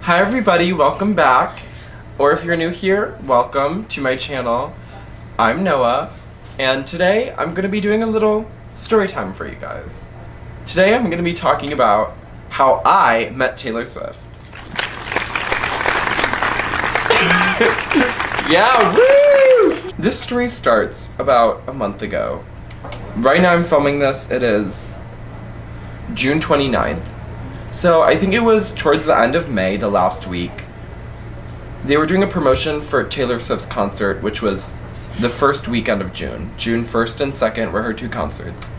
Hi everybody, welcome back. Or if you're new here, welcome to my channel. I'm Noah, and today I'm going to be doing a little story time for you guys. Today I'm going to be talking about how I met Taylor Swift. Yeah, woo! This story starts about a month ago. Right now I'm filming this, it is June 29th. So I think it was towards the end of May, the last week. They were doing a promotion for Taylor Swift's concert, which was the first weekend of June. June 1st and 2nd were her two concerts.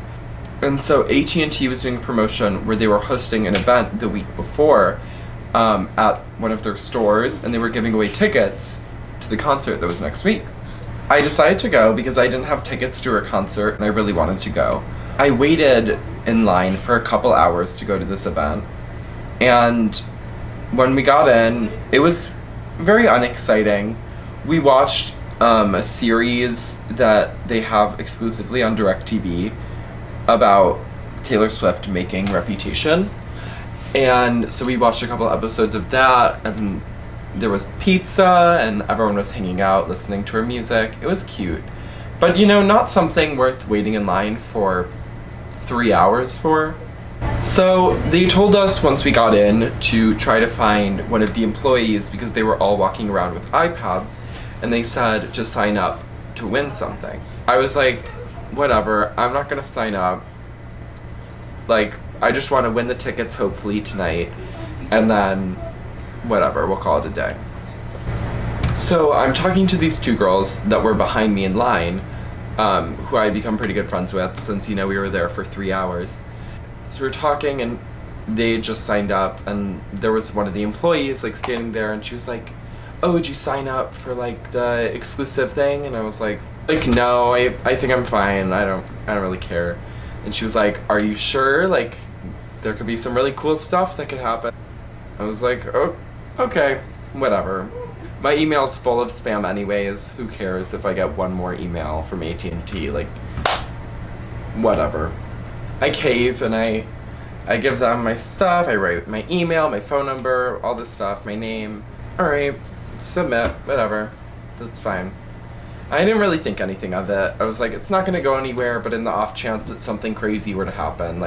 And so AT&T was doing a promotion where they were hosting an event the week before at one of their stores, and they were giving away tickets to the concert that was next week. I decided to go because I didn't have tickets to her concert and I really wanted to go. I waited in line for a couple hours to go to this event, and when we got in, it was very unexciting. We watched a series that they have exclusively on DirecTV about Taylor Swift making Reputation, and so we watched a couple episodes of that, and there was pizza and everyone was hanging out listening to her music. It was cute, but not something worth waiting in line for 3 hours for. So they told us once we got in to try to find one of the employees because they were all walking around with iPads, and they said to sign up to win something. I was like, whatever, I'm not gonna sign up. Like, I just want to win the tickets hopefully tonight, and then whatever, we'll call it a day. So I'm talking to these two girls that were behind me in line, who I had become pretty good friends with since we were there for 3 hours. So we were talking, and they just signed up, and there was one of the employees standing there, and she was like, "Oh, did you sign up for the exclusive thing?" And I was like, no, I think I'm fine. I don't really care. And she was like, "Are you sure? There could be some really cool stuff that could happen." I was like, "Oh, okay, whatever. My email's full of spam anyways. Who cares if I get one more email from AT&T? Whatever." I cave and I give them my stuff. I write my email, my phone number, all this stuff, my name. Alright, submit, whatever. That's fine. I didn't really think anything of it. I was like, it's not gonna go anywhere, but in the off chance that something crazy were to happen,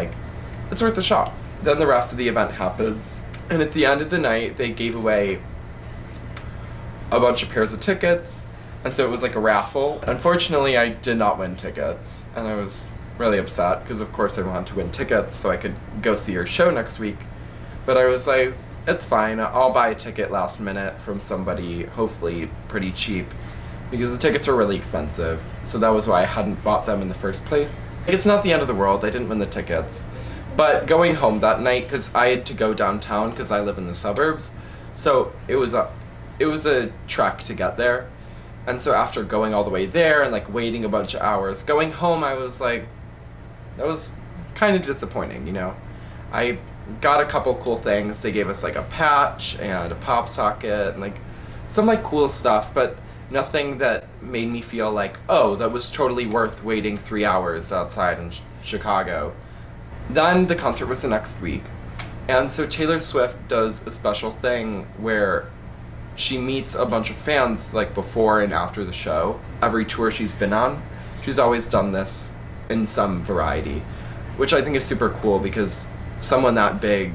it's worth a shot. Then the rest of the event happens, and at the end of the night, they gave away a bunch of pairs of tickets, and so it was like a raffle. Unfortunately, I did not win tickets, and I was really upset because of course I wanted to win tickets so I could go see her show next week. But I was like, it's fine, I'll buy a ticket last minute from somebody, hopefully pretty cheap, because the tickets were really expensive, so that was why I hadn't bought them in the first place. It's not the end of the world, I didn't win the tickets. But going home that night, because I had to go downtown because I live in the suburbs, so it was a trek to get there. And so after going all the way there and waiting a bunch of hours, going home I was like, that was kind of disappointing, I got a couple cool things. They gave us a patch and a pop socket and some cool stuff, but nothing that made me feel oh, that was totally worth waiting 3 hours outside in Chicago. Then the concert was the next week, and so Taylor Swift does a special thing where she meets a bunch of fans before and after the show. Every tour she's been on, she's always done this in some variety, which I think is super cool because someone that big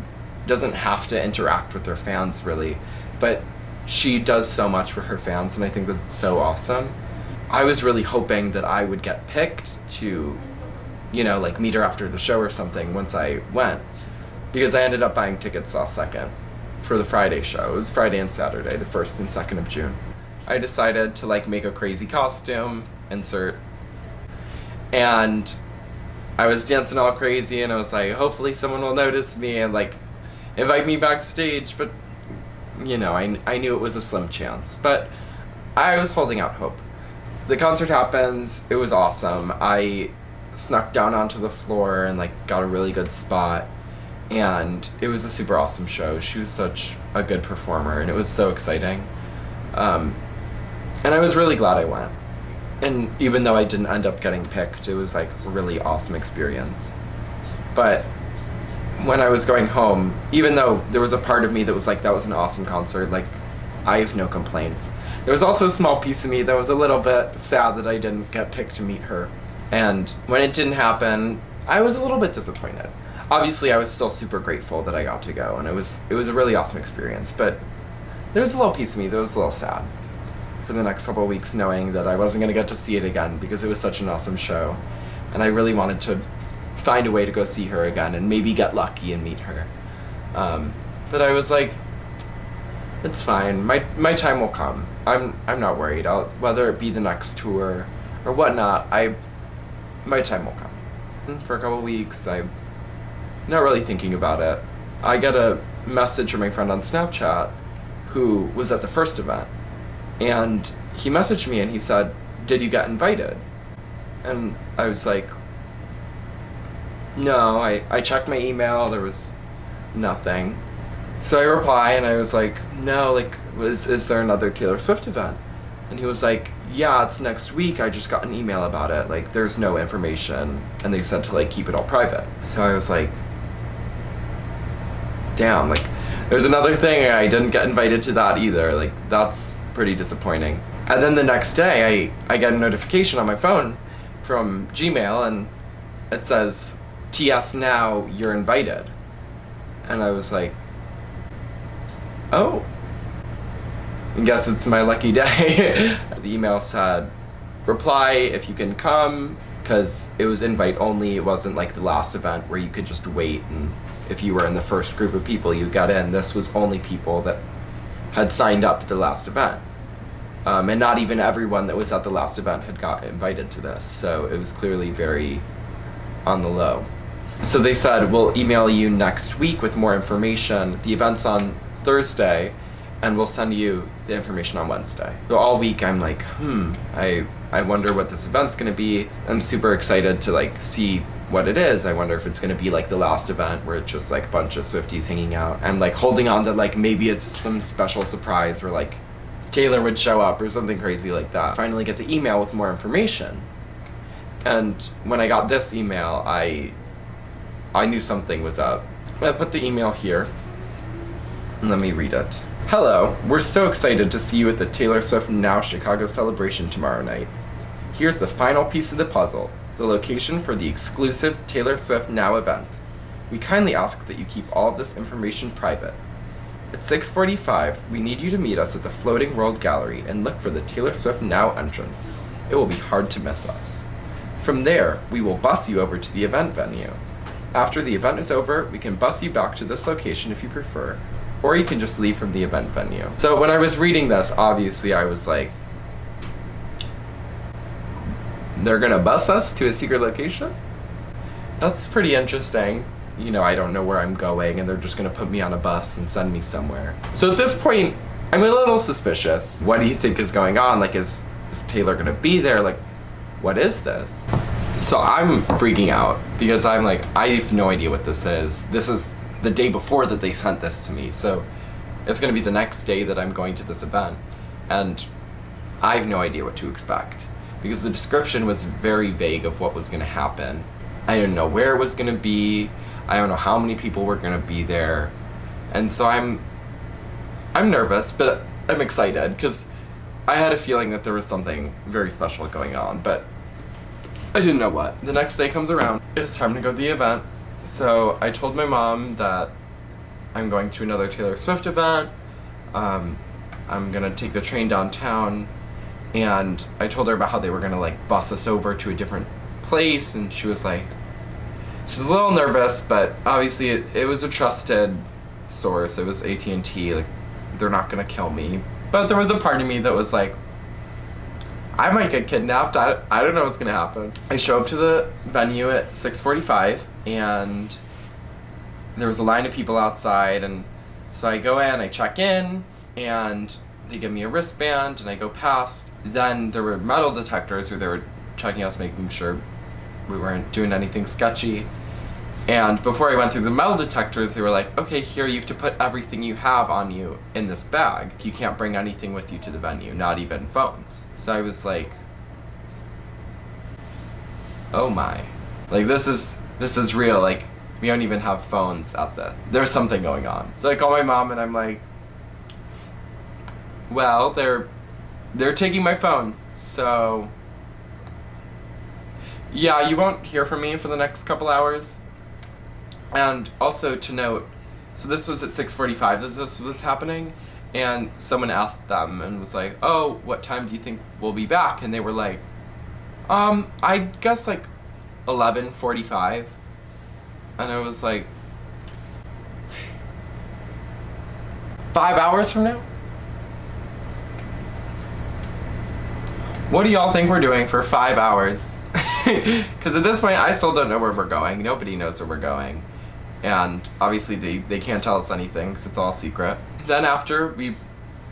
doesn't have to interact with their fans really, but she does so much for her fans, and I think that's so awesome. I was really hoping that I would get picked to, meet her after the show or something once I went, because I ended up buying tickets last second for the Friday show. It was Friday and Saturday, the 1st and 2nd of June. I decided to make a crazy costume, insert, and I was dancing all crazy, and I was like, hopefully someone will notice me and invite me backstage, but I knew it was a slim chance, but I was holding out hope. The concert happens, it was awesome. I snuck down onto the floor and got a really good spot, and it was a super awesome show. She was such a good performer, and it was so exciting. And I was really glad I went. And even though I didn't end up getting picked, it was a really awesome experience. But when I was going home, even though there was a part of me that was like, that was an awesome concert, like, I have no complaints. There was also a small piece of me that was a little bit sad that I didn't get picked to meet her. And when it didn't happen, I was a little bit disappointed. Obviously, I was still super grateful that I got to go, and it was a really awesome experience, but there was a little piece of me that was a little sad for the next couple of weeks, knowing that I wasn't going to get to see it again because it was such an awesome show, and I really wanted to find a way to go see her again and maybe get lucky and meet her. But I was like, it's fine. My time will come. I'm not worried. Whether it be the next tour or whatnot, my time will come. For a couple of weeks, I'm not really thinking about it. I get a message from my friend on Snapchat who was at the first event, and he messaged me and he said, "Did you get invited?" And I was like, no, I checked my email, there was nothing. So I reply and I was like, no, like, is there another Taylor Swift event? And he was like, yeah, it's next week, I just got an email about it, like, there's no information, and they said to, like, keep it all private. So I was like, damn, like, there's another thing, I didn't get invited to that either, like, that's pretty disappointing. And then the next day, I get a notification on my phone from Gmail, and it says, TS now, you're invited. And I was like, oh, I guess it's my lucky day. The email said, reply if you can come, because it was invite only. It wasn't like the last event where you could just wait, and if you were in the first group of people you got in. This was only people that had signed up at the last event. And not even everyone that was at the last event had got invited to this, so it was clearly very on the low. So they said, we'll email you next week with more information. The event's on Thursday, and we'll send you the information on Wednesday. So all week I'm like, I wonder what this event's gonna be. I'm super excited to like see what it is. I wonder if it's gonna be like the last event where it's just like a bunch of Swifties hanging out. I'm like holding on that like maybe it's some special surprise where like Taylor would show up or something crazy like that. Finally get the email with more information. And when I got this email, I knew something was up. I put the email here, and let me read it. Hello, we're so excited to see you at the Taylor Swift Now Chicago celebration tomorrow night. Here's the final piece of the puzzle, the location for the exclusive Taylor Swift Now event. We kindly ask that you keep all of this information private. At 6:45, we need you to meet us at the Floating World Gallery and look for the Taylor Swift Now entrance. It will be hard to miss us. From there, we will bus you over to the event venue. After the event is over, we can bus you back to this location if you prefer, or you can just leave from the event venue. So when I was reading this, obviously I was like, they're gonna bus us to a secret location? That's pretty interesting. You know, I don't know where I'm going, and they're just gonna put me on a bus and send me somewhere. So at this point, I'm a little suspicious. What do you think is going on? Like, is Taylor gonna be there? Like, what is this? So I'm freaking out because I'm like, I have no idea what this is. This is the day before that they sent this to me, so it's gonna be the next day that I'm going to this event, and I have no idea what to expect because the description was very vague of what was gonna happen. I didn't know where it was gonna be. I don't know how many people were gonna be there, and so I'm nervous, but I'm excited because I had a feeling that there was something very special going on, but I didn't know what. The next day comes around, it's time to go to the event. So I told my mom that I'm going to another Taylor Swift event. I'm gonna take the train downtown, and I told her about how they were gonna like bus us over to a different place, and she was like, she's a little nervous, but obviously it was a trusted source. It was AT&T, like they're not gonna kill me. But there was a part of me that was like, I might get kidnapped. I don't know what's gonna happen. I show up to the venue at 6:45, and there was a line of people outside, and so I go in, I check in, and they give me a wristband, and I go past. Then there were metal detectors where they were checking us, making sure we weren't doing anything sketchy. And before I went through the metal detectors, they were like, okay, here, you have to put everything you have on you in this bag. You can't bring anything with you to the venue, not even phones. So I was like, oh my. Like, this is real. Like, We don't even have phones at there's something going on. So I call my mom and I'm like, well, they're taking my phone, so yeah, you won't hear from me for the next couple hours. And also to note, so this was at 6:45 that this was happening, and someone asked them and was like, oh, what time do you think we'll be back? And they were like, I guess like 11:45. And I was like, 5 hours from now? What do y'all think we're doing for 5 hours? Because at this point, I still don't know where we're going. Nobody knows where we're going. And obviously, they can't tell us anything because it's all secret. Then after we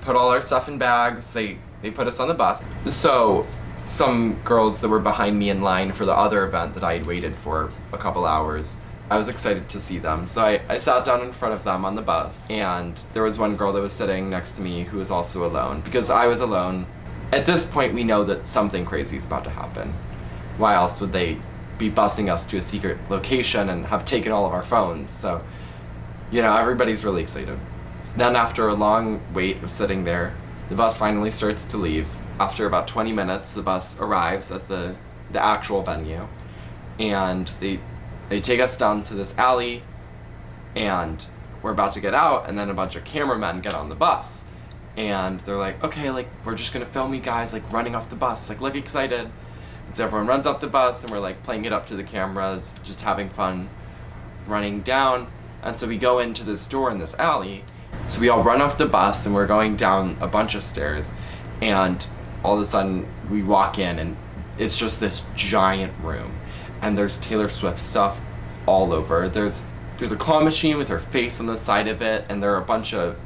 put all our stuff in bags, they put us on the bus. So some girls that were behind me in line for the other event that I had waited for a couple hours, I was excited to see them. So I sat down in front of them on the bus, and there was one girl that was sitting next to me who was also alone, because I was alone. At this point, we know that something crazy is about to happen. Why else would they be busing us to a secret location and have taken all of our phones? So, everybody's really excited. Then after a long wait of sitting there, the bus finally starts to leave. After about 20 minutes, the bus arrives at the actual venue, and they take us down to this alley, and we're about to get out, and then a bunch of cameramen get on the bus. And they're like, okay, like, we're just gonna film you guys, like, running off the bus, like, look excited. And so everyone runs off the bus, and we're, like, playing it up to the cameras, just having fun, running down. And so we go into this door in this alley. So we all run off the bus, and we're going down a bunch of stairs, and all of a sudden, we walk in, and it's just this giant room. And there's Taylor Swift stuff all over. There's a claw machine with her face on the side of it, and there are a bunch of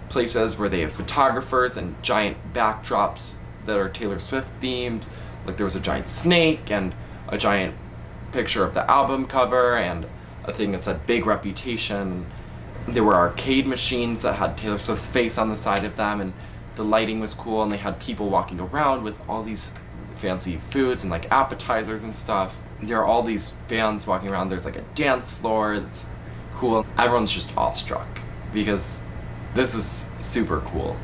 places where they have photographers and giant backdrops that are Taylor Swift themed. Like there was a giant snake and a giant picture of the album cover and a thing that said Big Reputation. There were arcade machines that had Taylor Swift's face on the side of them, and the lighting was cool, and they had people walking around with all these fancy foods and like appetizers and stuff. There are all these fans walking around. There's like a dance floor that's cool. Everyone's just awestruck because this is super cool.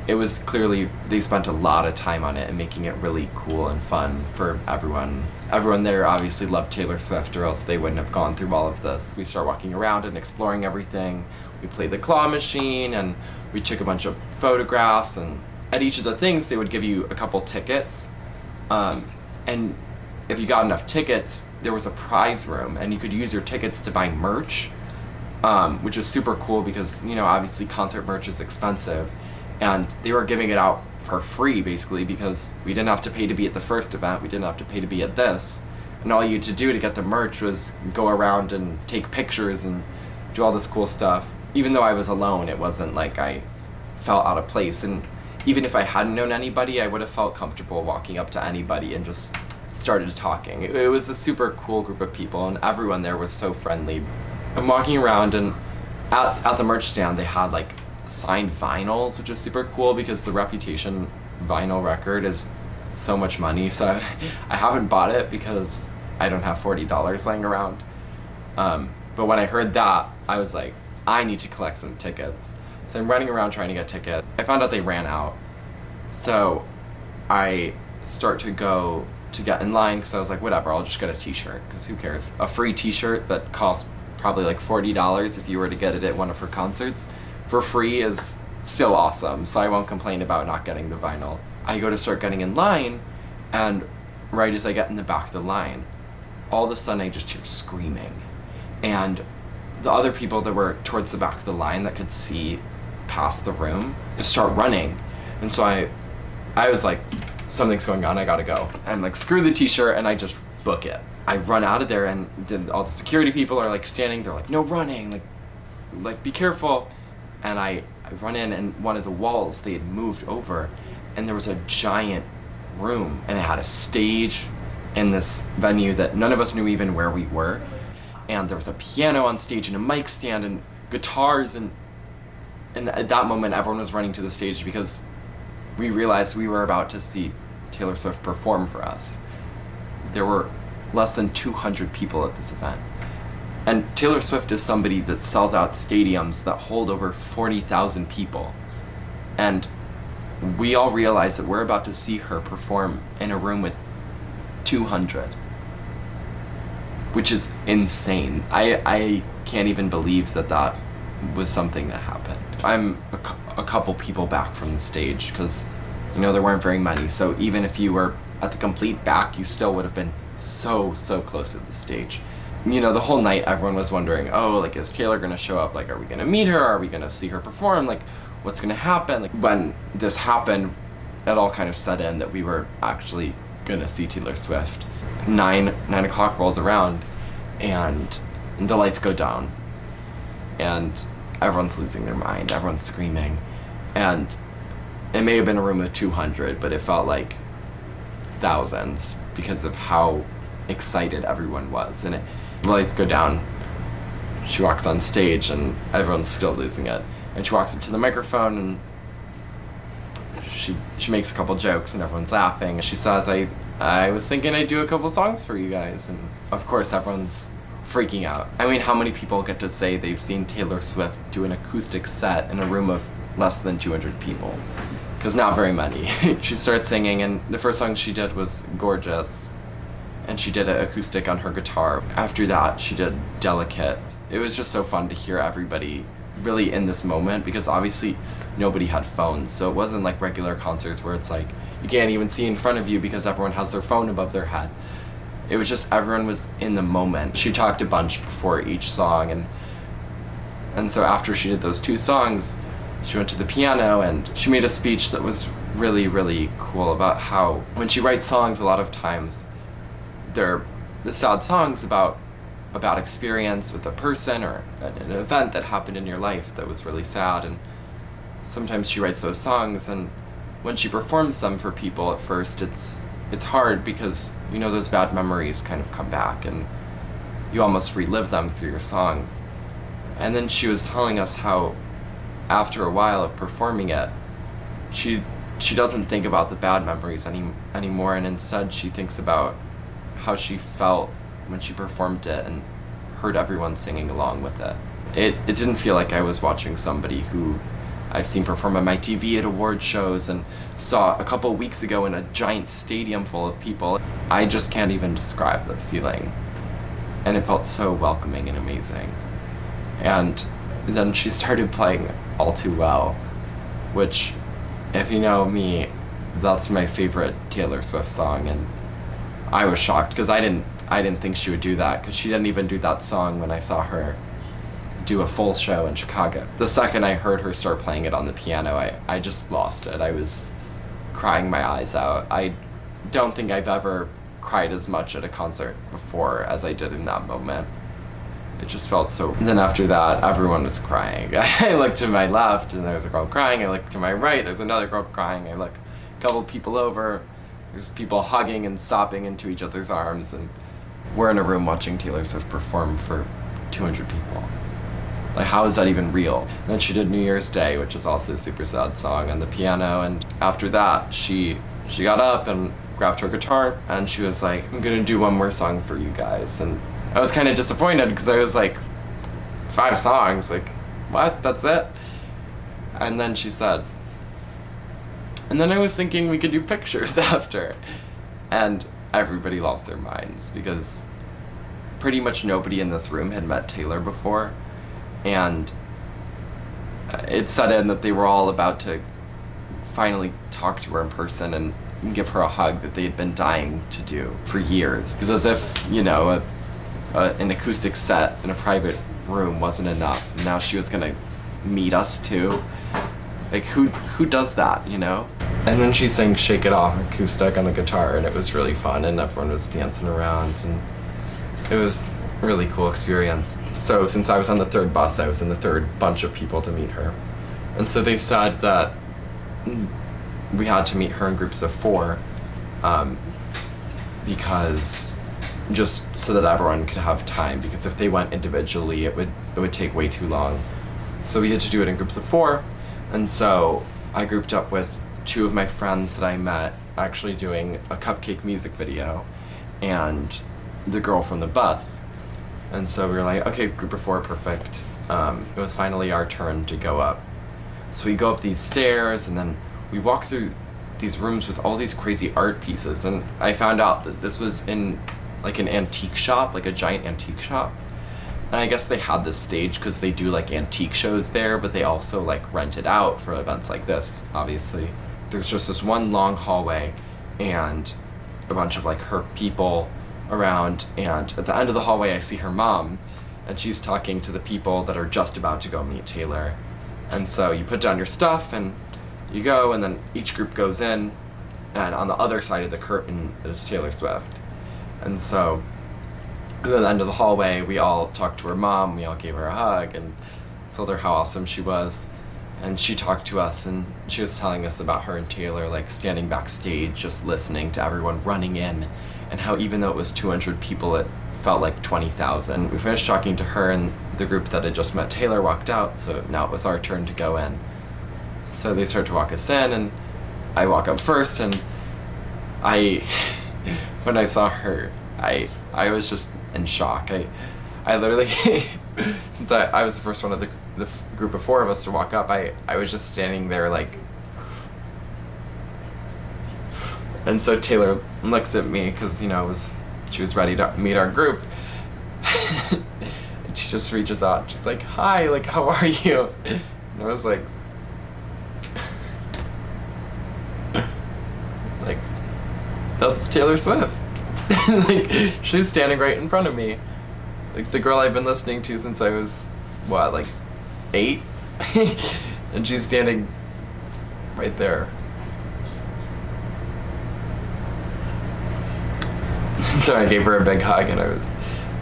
It was clearly, they spent a lot of time on it and making it really cool and fun for everyone. Everyone there obviously loved Taylor Swift, or else they wouldn't have gone through all of this. We start walking around and exploring everything. We played the claw machine, and we took a bunch of photographs, and at each of the things they would give you a couple tickets. And if you got enough tickets, there was a prize room, and you could use your tickets to buy merch, which is super cool because, obviously concert merch is expensive, and they were giving it out for free, basically, because we didn't have to pay to be at the first event, we didn't have to pay to be at this, and all you had to do to get the merch was go around and take pictures and do all this cool stuff. Even though I was alone, it wasn't like I felt out of place, and even if I hadn't known anybody, I would have felt comfortable walking up to anybody and just started talking. It was a super cool group of people, and everyone there was so friendly. I'm walking around, and at the merch stand they had like signed vinyls, which is super cool because the Reputation vinyl record is so much money. So I haven't bought it because I don't have $40 laying around. But when I heard that, I was like, I need to collect some tickets. So I'm running around trying to get tickets. I found out they ran out. So I start to go to get in line because I was like, whatever, I'll just get a t-shirt because who cares? A free t-shirt that costs probably like $40 if you were to get it at one of her concerts for free is still awesome, so I won't complain about not getting the vinyl. I go to start getting in line, and right as I get in the back of the line, all of a sudden I just hear screaming, and the other people that were towards the back of the line that could see past the room start running, and so I was like, something's going on, I gotta go. I'm like, screw the t-shirt, and I just book it. I run out of there, and all the security people are like standing, they're like, no running, like be careful. And I run in, and one of the walls they had moved over, and there was a giant room, and it had a stage in this venue that none of us knew even where we were, and there was a piano on stage and a mic stand and guitars, and at that moment everyone was running to the stage because we realized we were about to see Taylor Swift perform for us. There were less than 200 people at this event. And Taylor Swift is somebody that sells out stadiums that hold over 40,000 people. And we all realize that we're about to see her perform in a room with 200, which is insane. I can't even believe that that was something that happened. I'm a couple people back from the stage because, you know, there weren't very many. So even if you were at the complete back, you still would have been so close to the stage. You know, the whole night everyone was wondering, oh, like, is Taylor gonna show up? Like, are we gonna meet her? Are we gonna see her perform? Like, what's gonna happen? Like, when this happened, it all kind of set in that we were actually gonna see Taylor Swift. 9 o'clock rolls around and the lights go down and everyone's losing their mind, everyone's screaming, and it may have been a room of 200, but it felt like thousands because of how excited everyone was. And the lights go down, she walks on stage and everyone's still losing it, and she walks up to the microphone and she makes a couple jokes and everyone's laughing. She says, I was thinking I'd do a couple songs for you guys, and of course everyone's freaking out. I mean, how many people get to say they've seen Taylor Swift do an acoustic set in a room of less than 200 people? Because not very many. She started singing, and the first song she did was Gorgeous, and she did an acoustic on her guitar. After that, she did Delicate. It was just so fun to hear everybody really in this moment, because obviously nobody had phones, so it wasn't like regular concerts where it's like you can't even see in front of you because everyone has their phone above their head. It was just everyone was in the moment. She talked a bunch before each song, and so after she did those 2 songs, she went to the piano and she made a speech that was really cool about how when she writes songs, a lot of times they're the sad songs about a bad experience with a person or an event that happened in your life that was really sad, and sometimes she writes those songs, and when she performs them for people at first, it's hard because, you know, those bad memories kind of come back and you almost relive them through your songs. And then she was telling us how after a while of performing it, she doesn't think about the bad memories anymore, and instead she thinks about how she felt when she performed it and heard everyone singing along with it. It didn't feel like I was watching somebody who I've seen perform on my TV at award shows and saw a couple weeks ago in a giant stadium full of people. I just can't even describe the feeling. And it felt so welcoming and amazing. And then she started playing All Too Well, which, if you know me, that's my favorite Taylor Swift song, and I was shocked because I didn't think she would do that, because she didn't even do that song when I saw her do a full show in Chicago. The second I heard her start playing it on the piano, I just lost it. I was crying my eyes out. I don't think I've ever cried as much at a concert before as I did in that moment. It just felt so. And then after that, everyone was crying. I looked to my left and there was a girl crying. I looked to my right, there's another girl crying. I look a couple people over, there's people hugging and sobbing into each other's arms, and we're in a room watching Taylor Swift perform for 200 people. Like, how is that even real? And then she did New Year's Day, which is also a super sad song, on the piano, and after that, she got up and grabbed her guitar, and she was like, I'm gonna do one more song for you guys. And I was kind of disappointed, because I was like, 5 songs, like, what, that's it? And then she said, and then I was thinking we could do pictures after. And everybody lost their minds, because pretty much nobody in this room had met Taylor before. And it set in that they were all about to finally talk to her in person and give her a hug that they had been dying to do for years. Because as if, you know, an acoustic set in a private room wasn't enough. Now she was gonna meet us too. Like, who does that, you know? And then she sang Shake It Off acoustic on the guitar, and it was really fun, and everyone was dancing around, and it was a really cool experience. So since I was on the 3rd bus, I was in the 3rd bunch of people to meet her. And so they said that we had to meet her in groups of 4, because just so that everyone could have time, because if they went individually, it would take way too long. So we had to do it in groups of 4, and so I grouped up with 2 of my friends that I met actually doing a cupcake music video, and the girl from the bus. And so we were like, okay, group of 4, perfect. It was finally our turn to go up. So we go up these stairs, and then we walk through these rooms with all these crazy art pieces. And I found out that this was in like an antique shop, like a giant antique shop. And I guess they had this stage because they do like antique shows there, but they also like rent it out for events like this, obviously. There's just this one long hallway and a bunch of like her people around, and at the end of the hallway I see her mom, and she's talking to the people that are just about to go meet Taylor. And so you put down your stuff and you go, and then each group goes in, and on the other side of the curtain is Taylor Swift. And so at the end of the hallway, we all talked to her mom, we all gave her a hug and told her how awesome she was. And she talked to us, and she was telling us about her and Taylor like standing backstage just listening to everyone running in, and how even though it was 200 people, it felt like 20,000. We finished talking to her, and the group that had just met Taylor walked out, so now it was our turn to go in. So they started to walk us in, and I walk up first, and when I saw her, I was just in shock. I literally, since I was the first one of the group of 4 of us to walk up, I was just standing there like, and so Taylor looks at me because, you know, she was ready to meet our group. And she just reaches out, she's like, hi, like, how are you? And I was like, that's Taylor Swift. Like, she's standing right in front of me. Like, the girl I've been listening to since I was, what, like 8? And she's standing right there. So I gave her a big hug, and I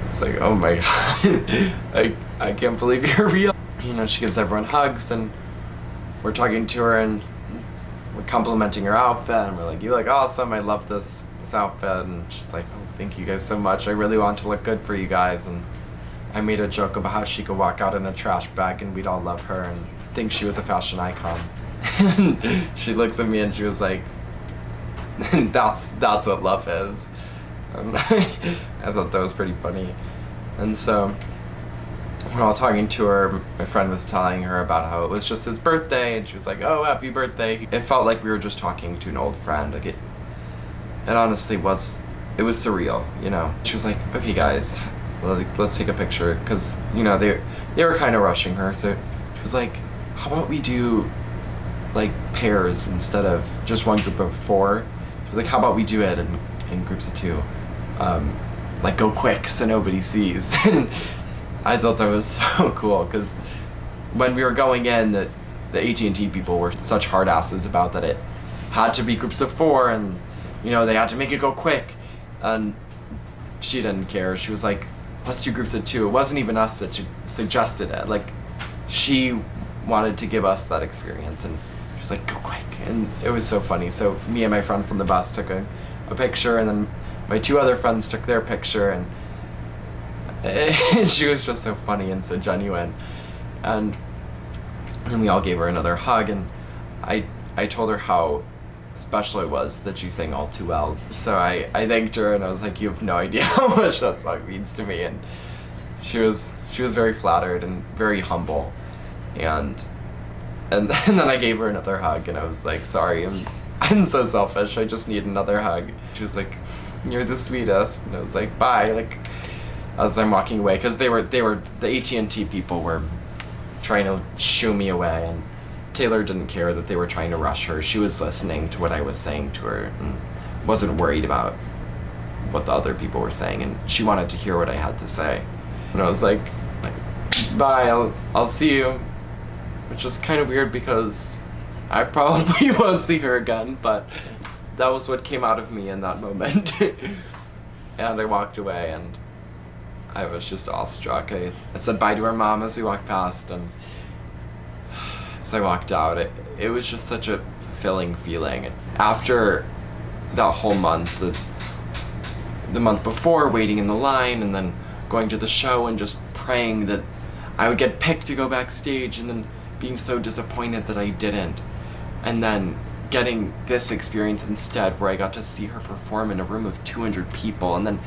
was like, oh my god, I can't believe you're real. You know, she gives everyone hugs, and we're talking to her, and we're complimenting her outfit, and we're like, you look awesome, I love this outfit. And she's like, oh, thank you guys so much, I really want to look good for you guys. And I made a joke about how she could walk out in a trash bag and we'd all love her and think she was a fashion icon. And she looks at me and she was like, that's what love is. And I thought that was pretty funny. And so while talking to her, my friend was telling her about how it was just his birthday, and she was like, oh, happy birthday. It felt like we were just talking to an old friend. Like, it honestly was, it was surreal, you know. She was like, okay guys, let's take a picture, because, you know, they were kind of rushing her. So she was like, how about we do like pairs instead of just one group of 4? She was like, how about we do it in groups of 2? Like, go quick so nobody sees. And I thought that was so cool, because when we were going in, the AT&T people were such hard asses about that it had to be groups of 4, and, you know, they had to make it go quick. And she didn't care. She was like, let's do groups of 2. It wasn't even us that suggested it. Like, she wanted to give us that experience, and she was like, go quick. And it was so funny. So me and my friend from the bus took a picture, and then my 2 other friends took their picture, and she was just so funny and so genuine. And then we all gave her another hug, and I told her how special it was that she sang All Too Well. So I thanked her, and I was like, you have no idea how much that song means to me. And she was very flattered and very humble. And then I gave her another hug, and I was like, sorry, I'm so selfish, I just need another hug. She was like, you're the sweetest. And I was like, bye. Like, as I'm walking away, because the AT&T people were trying to shoo me away, and Taylor didn't care that they were trying to rush her. She was listening to what I was saying to her and wasn't worried about what the other people were saying, and she wanted to hear what I had to say. And I was like, bye, I'll see you. Which is kind of weird because I probably won't see her again, but that was what came out of me in that moment. And I walked away, and I was just awestruck. I said bye to her mom as we walked past, and as I walked out, it was just such a fulfilling feeling. After that whole month, the month before, waiting in the line, and then going to the show and just praying that I would get picked to go backstage, and then being so disappointed that I didn't, and then getting this experience instead where I got to see her perform in a room of 200 people, and then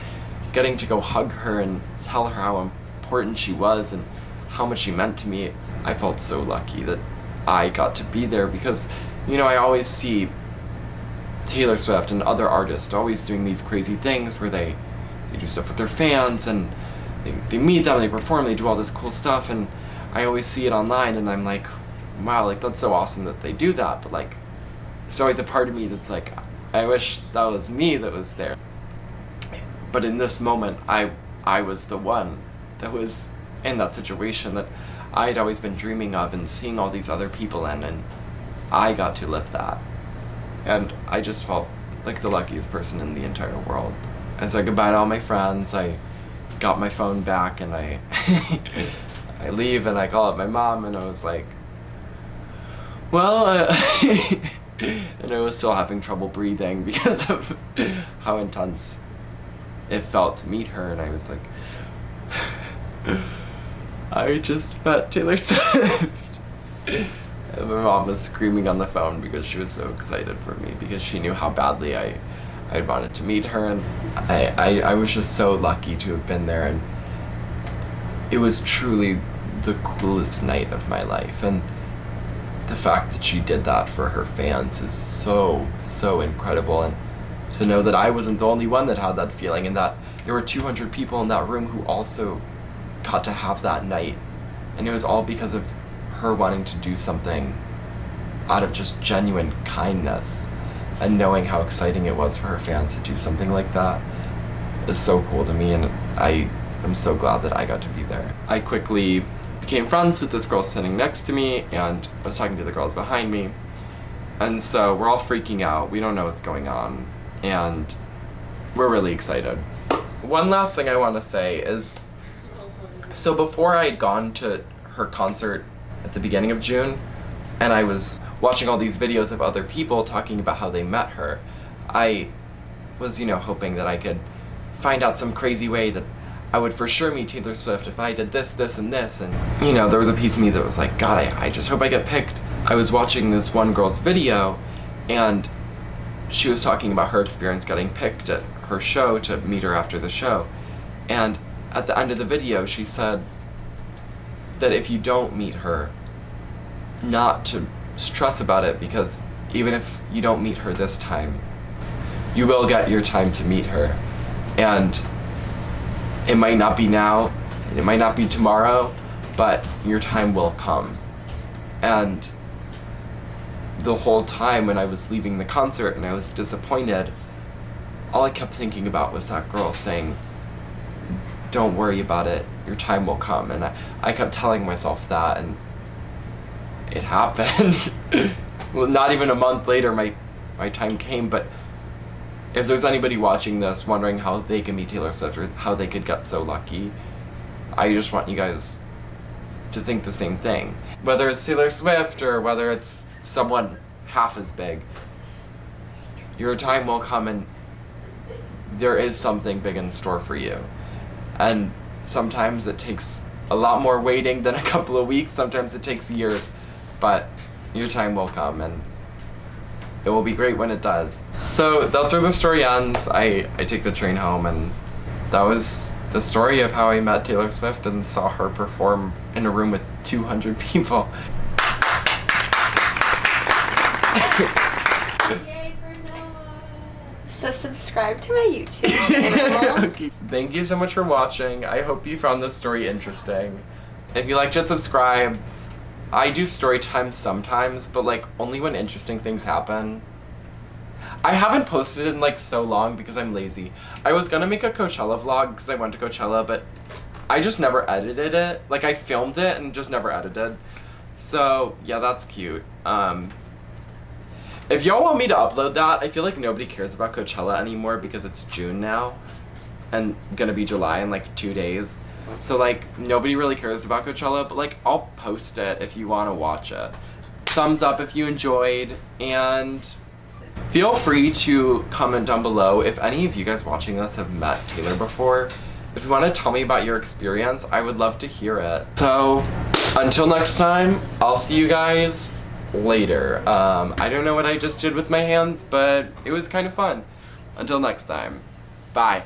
getting to go hug her and tell her how important she was and how much she meant to me, I felt so lucky that I got to be there because, you know, I always see Taylor Swift and other artists always doing these crazy things where they do stuff with their fans and they meet them, they perform, they do all this cool stuff, and I always see it online and I'm like, wow, like that's so awesome that they do that, but like there's always a part of me that's like, I wish that was me that was there. But in this moment, I was the one that was in that situation that I had always been dreaming of and seeing all these other people in, and I got to live that. And I just felt like the luckiest person in the entire world. I said goodbye to all my friends, I got my phone back, and I I leave and I call up my mom, and I was like, well, and I was still having trouble breathing because of how intense it felt to meet her, and I was like, I just met Taylor Swift. And my mom was screaming on the phone because she was so excited for me because she knew how badly I wanted to meet her, and I was just so lucky to have been there, and it was truly the coolest night of my life, and the fact that she did that for her fans is so incredible, and to know that I wasn't the only one that had that feeling and that there were 200 people in that room who also got to have that night, and it was all because of her wanting to do something out of just genuine kindness, and knowing how exciting it was for her fans to do something like that is so cool to me, and I'm so glad that I got to be there. I quickly became friends with this girl sitting next to me, and I was talking to the girls behind me, and so we're all freaking out. We don't know what's going on, and we're really excited. One last thing I want to say is, so before I had gone to her concert at the beginning of June, and I was watching all these videos of other people talking about how they met her, I was, you know, hoping that I could find out some crazy way that I would for sure meet Taylor Swift if I did this, this, and this, and, you know, there was a piece of me that was like, God, I just hope I get picked. I was watching this one girl's video, and she was talking about her experience getting picked at her show to meet her after the show, and at the end of the video, she said that if you don't meet her, not to stress about it, because even if you don't meet her this time, you will get your time to meet her, and it might not be now, and it might not be tomorrow, but your time will come. And the whole time when I was leaving the concert and I was disappointed, all I kept thinking about was that girl saying, don't worry about it, your time will come. And I kept telling myself that, and it happened. Well, not even a month later, my time came, but if there's anybody watching this wondering how they can meet Taylor Swift or how they could get so lucky, I just want you guys to think the same thing. Whether it's Taylor Swift or whether it's someone half as big, your time will come, and there is something big in store for you. And sometimes it takes a lot more waiting than a couple of weeks, sometimes it takes years, but your time will come, and it will be great when it does. So that's where the story ends. I take the train home, and that was the story of how I met Taylor Swift and saw her perform in a room with 200 people. Yay for Noah! So subscribe to my YouTube channel. Okay. Thank you so much for watching. I hope you found this story interesting. If you liked it, subscribe. I do story time sometimes, but like only when interesting things happen. I haven't posted in like so long because I'm lazy. I was gonna make a Coachella vlog because I went to Coachella, but I just never edited it. Like I filmed it and just never edited. So yeah, that's cute. If y'all want me to upload that, I feel like nobody cares about Coachella anymore because it's June now and gonna be July in like 2 days. So like nobody really cares about Coachella, but like I'll post it if you want to watch it. Thumbs up if you enjoyed, and feel free to comment down below if any of you guys watching this have met Taylor before. If you want to tell me about your experience, I would love to hear it. So until next time, I'll see you guys later. I don't know what I just did with my hands, but it was kind of fun. Until next time, bye.